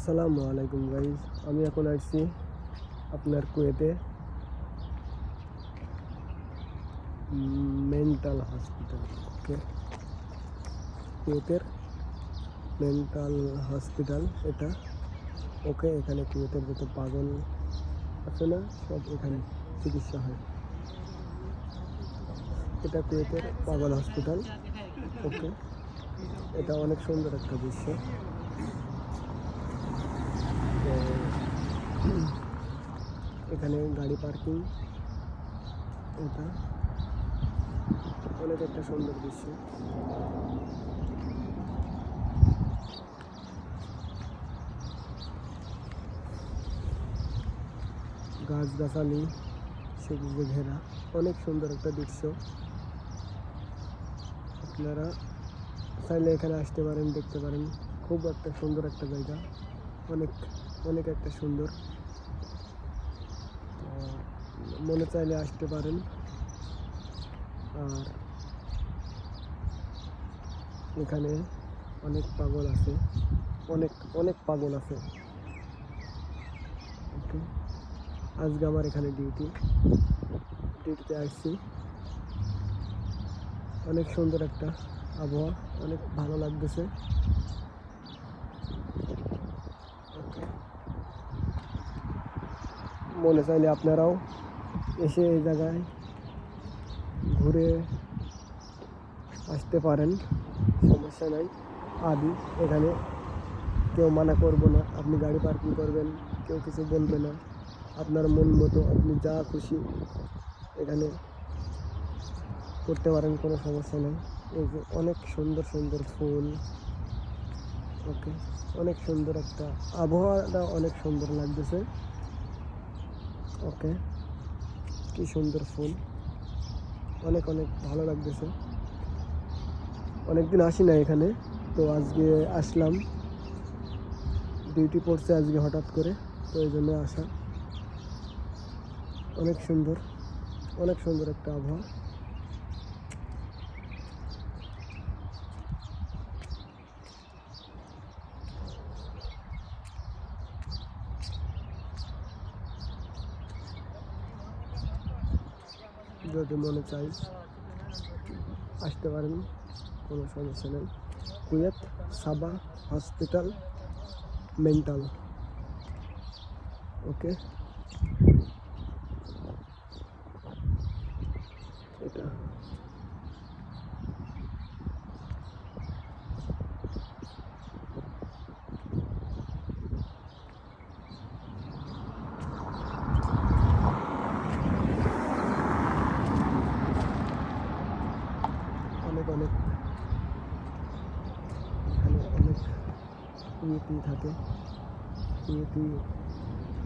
আসসালামু আলাইকুম গাইজ, আমি এখন আসছি আপনার কুয়েতে মেন্টাল হসপিটাল। ওকে, কুয়েতের মেন্টাল হসপিটাল এটা। ওকে, এখানে কুয়েতের যত পাগল আছে না, সব এখানে চিকিৎসা হয়। এটা কুয়েতের পাগল হসপিটাল। ওকে, এটা অনেক সুন্দর একটা দৃশ্য। তো এখানে গাড়ি পার্কিং, এটা অনেক একটা সুন্দর দৃশ্য। গাছগাছালি সবুজে ঘেরা, অনেক সুন্দর একটা দৃশ্য। আপনারা চাইলে এখানে আসতে পারেন, দেখতে পারেন। খুব একটা সুন্দর একটা জায়গা, অনেক অনেক একটা সুন্দর। মনে চাইলে আসতে পারেন। আর এখানে অনেক পাগল আছে, অনেক অনেক পাগল আছে। ওকে, আজকে আমার এখানে ডিউটিতে আসছি। অনেক সুন্দর একটা আবহাওয়া, অনেক ভালো লাগতেছে। ওকে, মনে চাইলে আপনারাও এসে এই জায়গায় ঘুরে আসতে পারেন, সমস্যা নাই। এখানে কেউ মানা করবো না, আপনি গাড়ি পার্কিং করবেন, কেউ কিছু বলবে না। আপনার মন মতো আপনি যা খুশি এখানে করতে পারেন, কোনো সমস্যা নেই। এই যে অনেক সুন্দর সুন্দর ফুল। ওকে, অনেক সুন্দর একটা আবহাওয়াটা, অনেক সুন্দর লাগতেছে। ওকে, কি সুন্দর ফুল, অনেক অনেক ভালো লাগতেছে। অনেকদিন আসি না এখানে, তো আজকে আসলাম। ডিউটি পড়ছে আজকে হঠাৎ করে, তো এই জন্য আসা। অনেক সুন্দর, অনেক সুন্দর একটা আবহাওয়া। যদি মনে চাই আসতে পারেন, কোনো সমস্যা নেই। কুয়েত সাবা হসপিটাল মেন্টাল। ওকে, এটা অনেক অনেক এখানে অনেক কুয়েতি থাকে। কুয়েতি,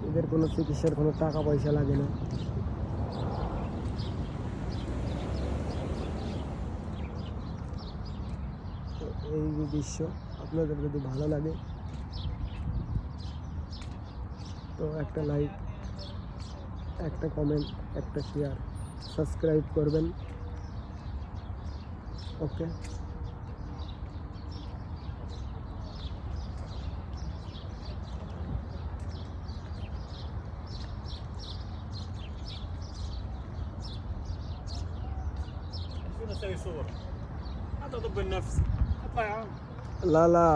এদের কোনো চিকিৎসার কোনো টাকা পয়সা লাগে না। এই যে দৃশ্য আপনাদের যদি ভালো লাগে তো একটা লাইক, একটা কমেন্ট, একটা শেয়ার, সাবস্ক্রাইব করবেন। ওকে, شنو اسوي صور؟ هذا طب النفس. اطلع يا عم. لا لا